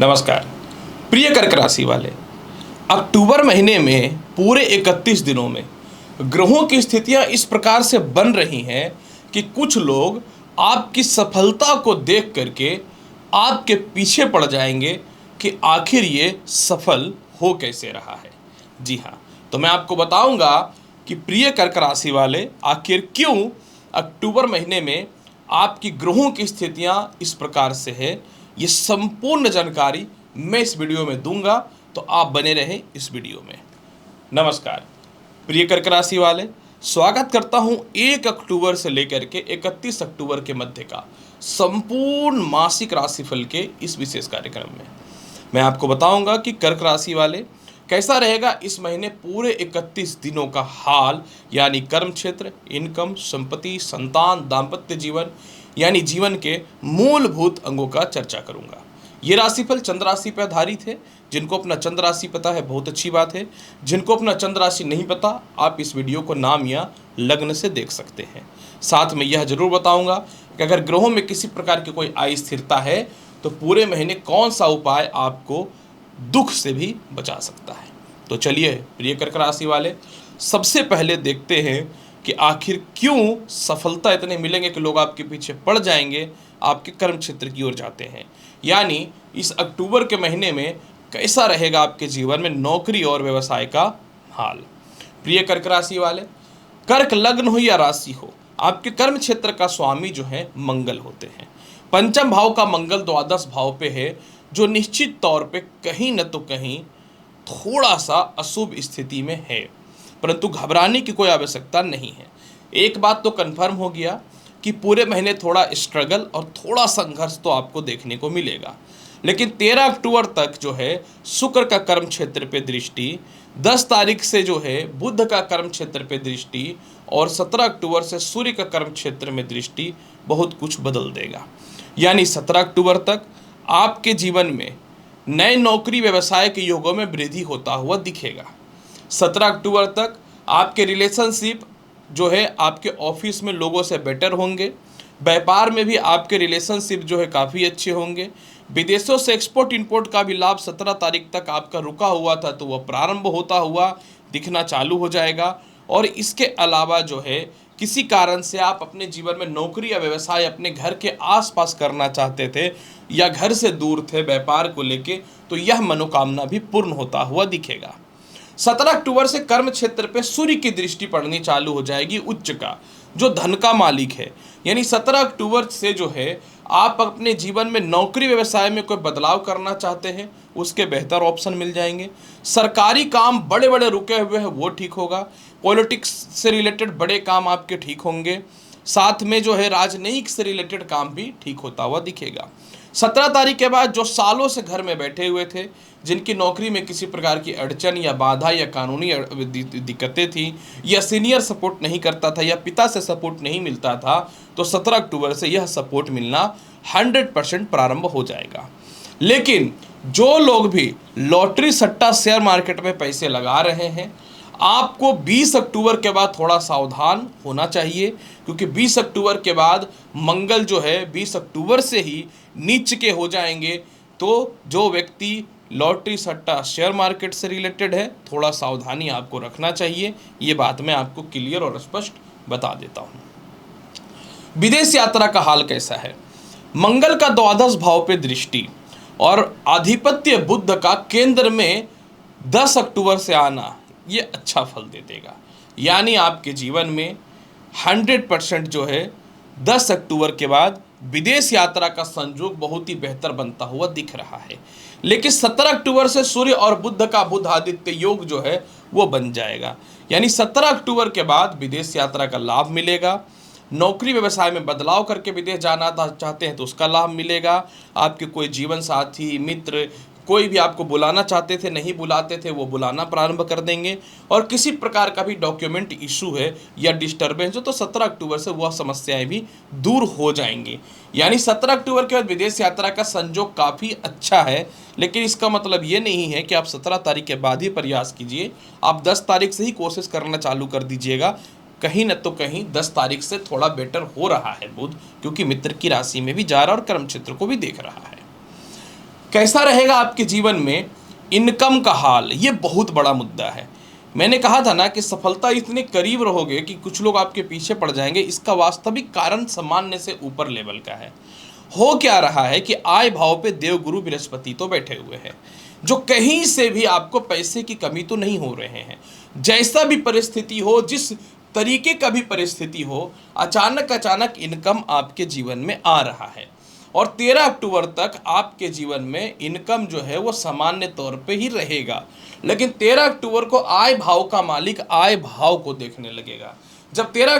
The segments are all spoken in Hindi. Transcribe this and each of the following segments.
नमस्कार प्रिय कर्क राशि वाले, अक्टूबर महीने में पूरे 31 दिनों में ग्रहों की स्थितियां इस प्रकार से बन रही हैं कि कुछ लोग आपकी सफलता को देख करके आपके पीछे पड़ जाएंगे कि आखिर ये सफल हो कैसे रहा है। जी हाँ, तो मैं आपको बताऊंगा कि प्रिय कर्क राशि वाले, आखिर क्यों अक्टूबर महीने में आपकी ग्रहों की स्थितियां इस प्रकार से है। ये संपूर्ण जानकारी मैं इस वीडियो में दूंगा, तो आप बने रहें इस वीडियो में। नमस्कार प्रिय कर्क राशि वाले, स्वागत करता हूं 1 अक्टूबर से लेकर के 31 अक्टूबर के मध्य का संपूर्ण मासिक राशिफल के इस विशेष कार्यक्रम में। मैं आपको बताऊंगा कि कर्क राशि वाले कैसा रहेगा इस महीने पूरे 31 दिनों का हाल, यानी कर्म क्षेत्र, इनकम, संपत्ति, संतान, दाम्पत्य जीवन, यानी जीवन के मूलभूत अंगों का चर्चा करूंगा। ये राशिफल चंद्र राशि पर आधारित है। जिनको अपना चंद्र राशि पता है बहुत अच्छी बात है, जिनको अपना चंद्र राशि नहीं पता आप इस वीडियो को नाम या लग्न से देख सकते हैं। साथ में यह जरूर बताऊंगा कि अगर ग्रहों में किसी प्रकार की कोई अस्थिरता है तो पूरे महीने कौन सा उपाय आपको दुख से भी बचा सकता है। तो चलिए प्रिय कर्क राशि वाले, सबसे पहले देखते हैं कि आखिर क्यों सफलता इतने मिलेंगे कि लोग आपके पीछे पड़ जाएंगे, आपके कर्म क्षेत्र की ओर जाते हैं। यानी इस अक्टूबर के महीने में कैसा रहेगा आपके जीवन में नौकरी और व्यवसाय का हाल। प्रिय कर्क राशि वाले, कर्क लग्न हो या राशि हो, आपके कर्म क्षेत्र का स्वामी जो है मंगल होते हैं। पंचम भाव का मंगल द्वादश भाव पे है, जो निश्चित तौर पे कहीं न तो कहीं थोड़ा सा अशुभ स्थिति में है, परंतु घबराने की कोई आवश्यकता नहीं है। एक बात तो कन्फर्म हो गया कि पूरे महीने थोड़ा स्ट्रगल और थोड़ा संघर्ष तो आपको देखने को मिलेगा, लेकिन 13 अक्टूबर तक जो है शुक्र का कर्म क्षेत्र पे दृष्टि, 10 तारीख से जो है बुध का कर्म क्षेत्र पे दृष्टि और 17 अक्टूबर से सूर्य का कर्म क्षेत्र में दृष्टि बहुत कुछ बदल देगा। यानी 17 अक्टूबर तक आपके जीवन में नए नौकरी व्यवसाय के योगों में वृद्धि होता हुआ दिखेगा। 17 अक्टूबर तक आपके रिलेशनशिप जो है आपके ऑफिस में लोगों से बेटर होंगे, व्यापार में भी आपके रिलेशनशिप जो है काफ़ी अच्छे होंगे। विदेशों से एक्सपोर्ट इंपोर्ट का भी लाभ 17 तारीख तक आपका रुका हुआ था तो वह प्रारंभ होता हुआ दिखना चालू हो जाएगा। और इसके अलावा जो है किसी कारण से आप अपने जीवन में नौकरी या व्यवसाय अपने घर के आसपास करना चाहते थे या घर से दूर थे व्यापार को लेके, तो यह मनोकामना भी पूर्ण होता हुआ दिखेगा। 17 अक्टूबर से कर्म क्षेत्र पे सूर्य की दृष्टि पड़नी चालू हो जाएगी, उच्च का, जो धन का मालिक है। यानी 17 अक्टूबर से जो है आप अपने जीवन में नौकरी व्यवसाय में कोई बदलाव करना चाहते हैं, उसके बेहतर ऑप्शन मिल जाएंगे। सरकारी काम बड़े बड़े रुके हुए हैं वो ठीक होगा। पॉलिटिक्स से रिलेटेड बड़े काम आपके ठीक होंगे। साथ में जो है राजनीतिक से रिलेटेड काम भी ठीक होता हुआ दिखेगा। 17 तारीख के बाद जो सालों से घर में बैठे हुए थे, जिनकी नौकरी में किसी प्रकार की अड़चन या बाधा या कानूनी दिक्कतें थी, या सीनियर सपोर्ट नहीं करता था या पिता से सपोर्ट नहीं मिलता था, तो 17 अक्टूबर से यह सपोर्ट मिलना 100% प्रारंभ हो जाएगा। लेकिन जो लोग भी लॉटरी सट्टा शेयर मार्केट में पैसे लगा रहे हैं, आपको 20 अक्टूबर के बाद थोड़ा सावधान होना चाहिए, क्योंकि 20 अक्टूबर के बाद मंगल जो है 20 अक्टूबर से ही नीच के हो जाएंगे। तो जो व्यक्ति लॉटरी सट्टा शेयर मार्केट से रिलेटेड है, थोड़ा सावधानी आपको रखना चाहिए। ये बात मैं आपको क्लियर और स्पष्ट बता देता हूँ। विदेश यात्रा का हाल कैसा है? मंगल का द्वादश भाव पे दृष्टि और आधिपत्य बुध का केंद्र में 10 अक्टूबर से आना, ये अच्छा फल दे देगा। यानी आपके जीवन में 100% जो है 10 अक्टूबर के बाद विदेश यात्रा का संयोग बहुत ही बेहतर बनता हुआ दिख रहा है। लेकिन 17 अक्टूबर से सूर्य और बुध का बुध आदित्य योग जो है वो बन जाएगा। यानी 17 अक्टूबर के बाद विदेश यात्रा का लाभ मिलेगा। नौकरी व्यवसाय में बदलाव करके विदेश जाना चाहते हैं तो उसका लाभ मिलेगा। आपके कोई जीवन साथी, मित्र, कोई भी आपको बुलाना चाहते थे नहीं बुलाते थे, वो बुलाना प्रारंभ कर देंगे। और किसी प्रकार का भी डॉक्यूमेंट इशू है या डिस्टर्बेंस हो तो 17 अक्टूबर से वह समस्याएं भी दूर हो जाएंगी। यानी 17 अक्टूबर के बाद विदेश यात्रा का संयोग काफ़ी अच्छा है। लेकिन इसका मतलब ये नहीं है कि आप 17 तारीख के बाद ही प्रयास कीजिए। आप 10 तारीख से ही कोशिश करना चालू कर दीजिएगा। कहीं न तो कहीं 10 तारीख से थोड़ा बेटर हो रहा है बुध, क्योंकि मित्र की राशि में भी जा रहा है और कर्म क्षेत्र को भी देख रहा है। कैसा रहेगा आपके जीवन में इनकम का हाल, ये बहुत बड़ा मुद्दा है। मैंने कहा था ना कि सफलता इतने करीब रहोगे कि कुछ लोग आपके पीछे पड़ जाएंगे। इसका वास्तविक कारण सामान्य से ऊपर लेवल का है। हो क्या रहा है कि आय भाव पे देवगुरु बृहस्पति तो बैठे हुए हैं, जो कहीं से भी आपको पैसे की कमी तो नहीं हो रहे हैं। जैसा भी परिस्थिति हो, जिस तरीके का भी परिस्थिति हो, अचानक अचानक इनकम आपके जीवन में आ रहा है। और 13 अक्टूबर तक आपके जीवन में इनकम जो है वो सामान्य तौर पे ही रहेगा। लेकिन 13 अक्टूबर को आय भाव का मालिक आय भाव को देखने लगेगा। जब 13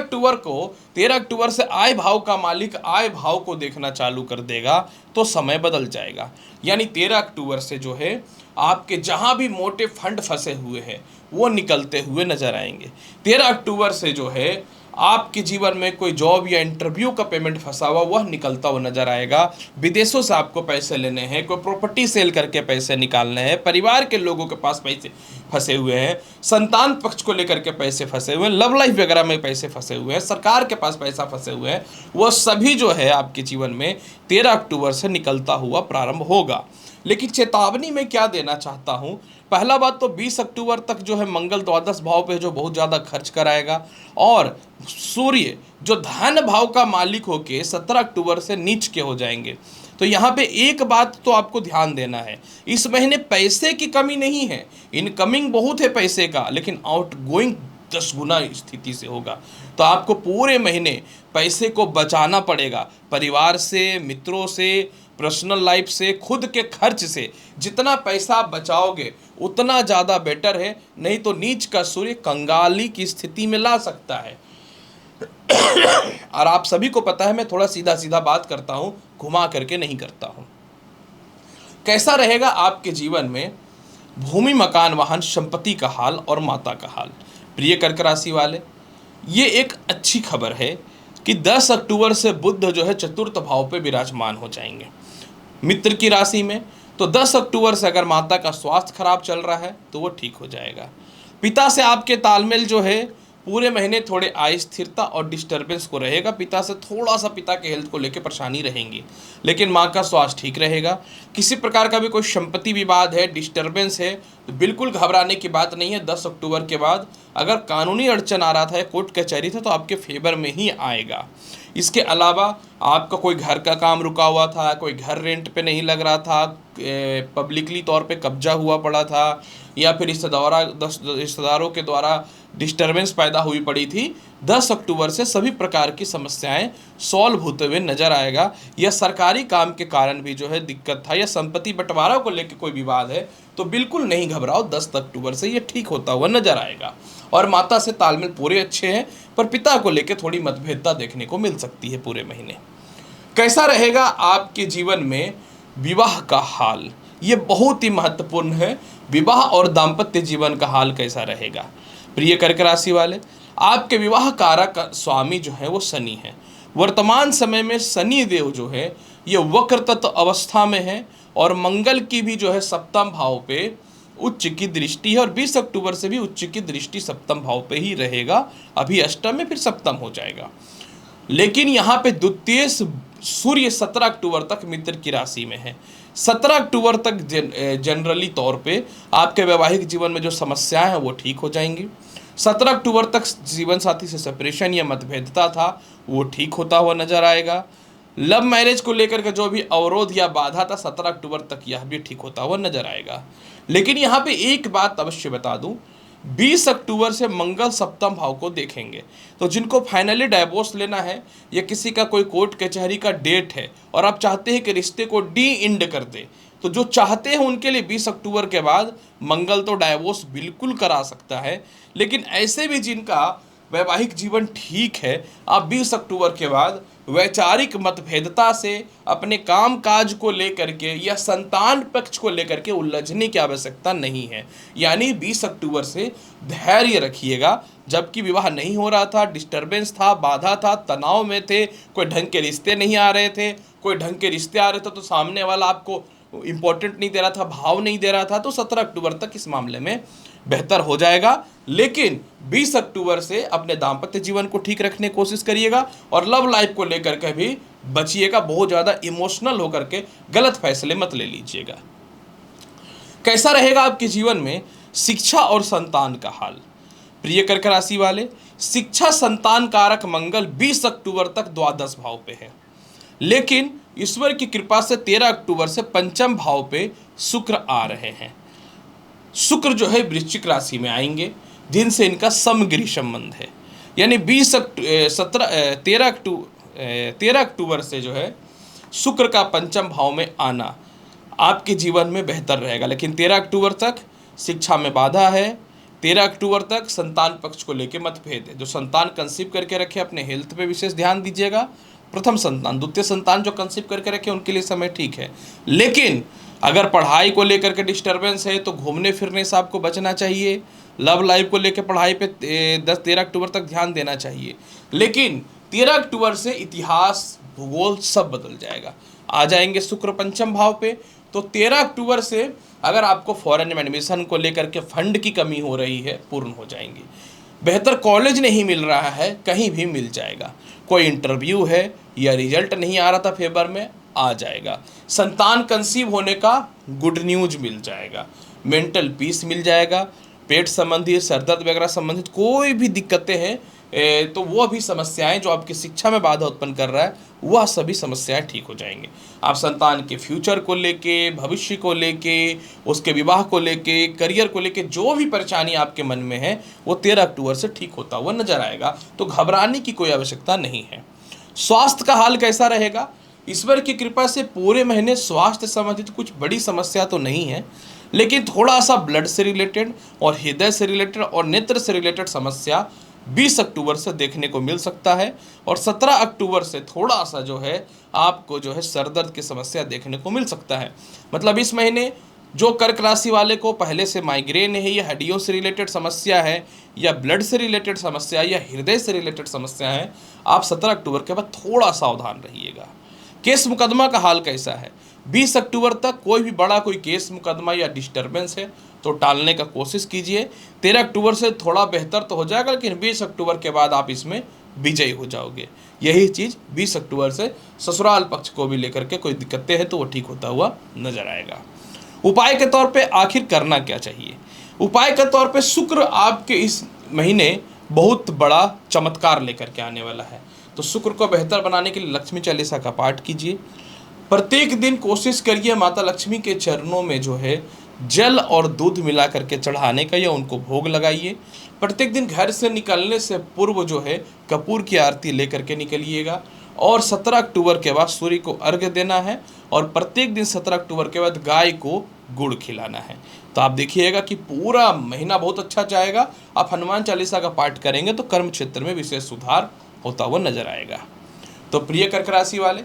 अक्टूबर से आय भाव का मालिक आय भाव को देखना चालू कर देगा तो समय बदल जाएगा। यानी 13 अक्टूबर से जो है आपके जहां भी मोटे फंड फंसे हुए हैं वो निकलते हुए नजर आएंगे। 13 अक्टूबर से जो है आपके जीवन में कोई जॉब या इंटरव्यू का पेमेंट फंसा हुआ वह निकलता हुआ नजर आएगा। विदेशों से आपको पैसे लेने हैं, कोई प्रॉपर्टी सेल करके पैसे निकालने हैं, परिवार के लोगों के पास पैसे फंसे हुए हैं, संतान पक्ष को लेकर के पैसे फंसे हुए हैं, लव लाइफ वगैरह में पैसे फंसे हुए हैं, सरकार के पास पैसा फंसे हुए हैं, वह सभी जो है आपके जीवन में 13 अक्टूबर से निकलता हुआ प्रारंभ होगा। लेकिन चेतावनी में क्या देना चाहता हूं, पहला बात तो 20 अक्टूबर तक जो है मंगल द्वादश भाव पे जो बहुत ज़्यादा खर्च कराएगा, और सूर्य जो धन भाव का मालिक होके 17 अक्टूबर से नीच के हो जाएंगे। तो यहाँ पे एक बात तो आपको ध्यान देना है, इस महीने पैसे की कमी नहीं है, इनकमिंग बहुत है पैसे का, लेकिन आउटगोइंग 10 गुना स्थिति से होगा। तो आपको पूरे महीने पैसे को बचाना पड़ेगा, परिवार से, मित्रों से, पर्सनल लाइफ से, खुद के खर्च से। जितना पैसा आप बचाओगे उतना ज़्यादा बेटर है, नहीं तो नीच का सूर्य कंगाली की स्थिति में ला सकता है। और आप सभी को पता है मैं थोड़ा सीधा सीधा बात करता हूं, घुमा करके नहीं करता हूं। कैसा रहेगा आपके जीवन में भूमि, मकान, वाहन, संपत्ति का हाल और माता का हाल। प्रिय कर्क राशि वाले, ये एक अच्छी खबर है कि 10 अक्टूबर से बुध जो है चतुर्थ भाव पे विराजमान हो जाएंगे मित्र की राशि में। तो 10 अक्टूबर से अगर माता का स्वास्थ्य खराब चल रहा है तो वो ठीक हो जाएगा। पिता से आपके तालमेल जो है पूरे महीने थोड़े अस्थिरता और डिस्टर्बेंस को रहेगा। पिता से थोड़ा सा पिता के हेल्थ को लेकर परेशानी रहेंगी, लेकिन माँ का स्वास्थ्य ठीक रहेगा। किसी प्रकार का भी कोई संपत्ति विवाद है, डिस्टर्बेंस है, तो बिल्कुल घबराने की बात नहीं है। 10 अक्टूबर के बाद अगर कानूनी अड़चन आ रहा था या कोर्ट कचहरी था तो आपके फेवर में ही आएगा। इसके अलावा आपका कोई घर का काम रुका हुआ था, कोई घर रेंट पे नहीं लग रहा था, पब्लिकली तौर पे कब्जा हुआ पड़ा था, या फिर रिश्तेदारों के द्वारा डिस्टर्बेंस पैदा हुई पड़ी थी, 10 अक्टूबर से सभी प्रकार की समस्याएं सॉल्व होते हुए नजर आएगा। या सरकारी काम के कारण भी जो है दिक्कत था, या संपत्ति बंटवारा को लेकर कोई विवाद है, तो बिल्कुल नहीं घबराओ, 10 अक्टूबर से ये ठीक होता हुआ नजर आएगा। और माता से तालमेल पूरे अच्छे हैं, पर पिता को लेकर थोड़ी मतभेदता देखने को मिल सकती है पूरे महीने। कैसा रहेगा आपके जीवन में विवाह का हाल, ये बहुत ही महत्वपूर्ण है। विवाह और दाम्पत्य जीवन का हाल कैसा रहेगा। प्रिय कर्क राशि वाले, आपके विवाह कारक स्वामी जो है वो शनि है। वर्तमान समय में शनि देव जो है ये वक्र तत्व अवस्था में है, और मंगल की भी जो है सप्तम भाव पे उच्च की दृष्टि है, और 20 अक्टूबर से भी उच्च की दृष्टि सप्तम भाव पे ही रहेगा। अभी अष्टम में फिर सप्तम हो जाएगा। लेकिन यहाँ पे द्वितीय सूर्य 17 अक्टूबर तक मित्र की राशि में है। 17 अक्टूबर तक जनरली तौर पे आपके वैवाहिक जीवन में जो समस्याएं हैं वो ठीक हो जाएंगी। 17 अक्टूबर तक जीवन साथी से सेपरेशन या मतभेदता था वो ठीक होता हुआ नजर आएगा। लव मैरिज को लेकर के जो भी अवरोध या बाधा था 17 अक्टूबर तक यह भी ठीक होता हुआ नजर आएगा। लेकिन यहाँ पे एक बात अवश्य बता दूं, 20 अक्टूबर से मंगल सप्तम भाव को देखेंगे, तो जिनको फाइनली डाइवोर्स लेना है या किसी का कोई कोर्ट कचहरी का डेट है और आप चाहते हैं कि रिश्ते को डी इंड कर दे, तो जो चाहते हैं उनके लिए 20 अक्टूबर के बाद मंगल तो डाइवोर्स बिल्कुल करा सकता है। लेकिन ऐसे भी जिनका वैवाहिक जीवन ठीक है, आप 20 अक्टूबर के बाद वैचारिक मतभेदता से अपने काम काज को लेकर के या संतान पक्ष को लेकर के उलझने की आवश्यकता नहीं है। यानी 20 अक्टूबर से धैर्य रखिएगा। जबकि विवाह नहीं हो रहा था, डिस्टर्बेंस था, बाधा था, तनाव में थे, कोई ढंग के रिश्ते नहीं आ रहे थे, कोई ढंग के रिश्ते आ रहे थे तो सामने वाला आपको इंपॉर्टेंट नहीं दे रहा था, भाव नहीं दे रहा था, तो 17 अक्टूबर तक इस मामले में बेहतर हो जाएगा। लेकिन 20 अक्टूबर से अपने दाम्पत्य जीवन को ठीक रखने की कोशिश करिएगा और लव लाइफ को लेकर के भी बचिएगा। बहुत ज़्यादा इमोशनल होकर के गलत फैसले मत ले लीजिएगा। कैसा रहेगा आपके जीवन में शिक्षा और संतान का हाल? प्रिय कर्क राशि वाले, शिक्षा संतान कारक मंगल 20 अक्टूबर तक द्वादश भाव पे है, लेकिन ईश्वर की कृपा से 13 अक्टूबर से पंचम भाव पे शुक्र आ रहे हैं। शुक्र जो है वृश्चिक राशि में आएंगे, जिनसे इनका समगृह संबंध है। यानी 13 अक्टूबर से जो है शुक्र का पंचम भाव में आना आपके जीवन में बेहतर रहेगा। लेकिन 13 अक्टूबर तक शिक्षा में बाधा है। 13 अक्टूबर तक संतान पक्ष को लेकर मतभेद है। जो संतान कंसीव करके रखे अपने हेल्थ पे विशेष ध्यान दीजिएगा। प्रथम संतान, द्वितीय संतान जो कंसीव करके रखे उनके लिए समय ठीक है। लेकिन अगर पढ़ाई को लेकर के डिस्टर्बेंस है तो घूमने फिरने से आपको बचना चाहिए। लव लाइफ को लेकर पढ़ाई पे 13 अक्टूबर तक ध्यान देना चाहिए। लेकिन 13 अक्टूबर से इतिहास भूगोल सब बदल जाएगा। आ जाएंगे शुक्र पंचम भाव पे। तो 13 अक्टूबर से अगर आपको फॉरेन में एडमिशन को लेकर के फंड की कमी हो रही है, पूर्ण हो जाएंगी। बेहतर कॉलेज नहीं मिल रहा है, कहीं भी मिल जाएगा। कोई इंटरव्यू है या रिजल्ट नहीं आ रहा था फेवर में, आ जाएगा। संतान कंसीव होने का गुड न्यूज मिल जाएगा। मेंटल पीस मिल जाएगा। पेट संबंधी, सरदर्द वगैरह संबंधित कोई भी दिक्कतें हैं तो वो भी समस्याएं जो आपकी शिक्षा में बाधा उत्पन्न कर रहा है, वह सभी समस्याएं ठीक हो जाएंगी। आप संतान के फ्यूचर को लेके, भविष्य को लेके, उसके विवाह को लेके, करियर को लेके जो भी परेशानी आपके मन में है वो 13 अक्टूबर से ठीक होता हुआ नजर आएगा। तो घबराने की कोई आवश्यकता नहीं है। स्वास्थ्य का हाल कैसा रहेगा? ईश्वर की कृपा से पूरे महीने स्वास्थ्य संबंधित कुछ बड़ी समस्या तो नहीं है, लेकिन थोड़ा सा ब्लड से रिलेटेड और हृदय से रिलेटेड और नेत्र से रिलेटेड समस्या 20 अक्टूबर से देखने को मिल सकता है। और 17 अक्टूबर से थोड़ा सा जो है आपको जो है सरदर्द की समस्या देखने को मिल सकता है। मतलब इस महीने जो कर्क राशि वाले को पहले से माइग्रेन है या हड्डियों से रिलेटेड समस्या है या ब्लड से रिलेटेड समस्या या हृदय से रिलेटेड समस्या है, आप 17 अक्टूबर के बाद थोड़ा सावधान रहिएगा। केस मुकदमा का हाल कैसा है? 20 अक्टूबर तक कोई भी बड़ा कोई केस मुकदमा या डिस्टर्बेंस है तो टालने का कोशिश कीजिए। 13 अक्टूबर से थोड़ा बेहतर तो हो जाएगा, लेकिन 20 अक्टूबर के बाद आप इसमें विजयी हो जाओगे। यही चीज़ 20 अक्टूबर से ससुराल पक्ष को भी लेकर के कोई दिक्कतें हैं तो वो ठीक होता हुआ नजर आएगा। उपाय के तौर पे आखिर करना क्या चाहिए? उपाय के तौर पे शुक्र आपके इस महीने बहुत बड़ा चमत्कार लेकर के आने वाला है। तो शुक्र को बेहतर बनाने के लिए लक्ष्मी चालीसा का पाठ कीजिए। प्रत्येक दिन कोशिश करिए माता लक्ष्मी के चरणों में जो है जल और दूध मिला करके चढ़ाने का या उनको भोग लगाइए। प्रत्येक दिन घर से निकलने से पूर्व जो है कपूर की आरती लेकर के निकलिएगा। और 17 अक्टूबर के बाद सूर्य को अर्घ्य देना है और प्रत्येक दिन 17 अक्टूबर के बाद गाय को गुड़ खिलाना है। तो आप देखिएगा कि पूरा महीना बहुत अच्छा जाएगा। आप हनुमान चालीसा का पाठ करेंगे तो कर्म क्षेत्र में विशेष सुधार होता हुआ नजर आएगा। तो प्रिय कर्क राशि वाले,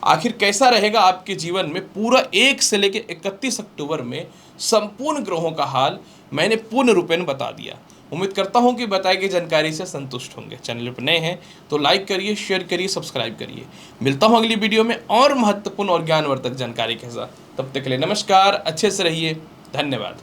आखिर कैसा रहेगा आपके जीवन में पूरा 1 से लेकर 31 अक्टूबर में संपूर्ण ग्रहों का हाल मैंने पूर्ण रूपेण बता दिया। उम्मीद करता हूं कि बताई गई जानकारी से संतुष्ट होंगे। चैनल पर नए हैं तो लाइक करिए, शेयर करिए, सब्सक्राइब करिए। मिलता हूं अगली वीडियो में और महत्वपूर्ण और ज्ञानवर्धक जानकारी के साथ। तब तक के लिए नमस्कार, अच्छे से रहिए, धन्यवाद।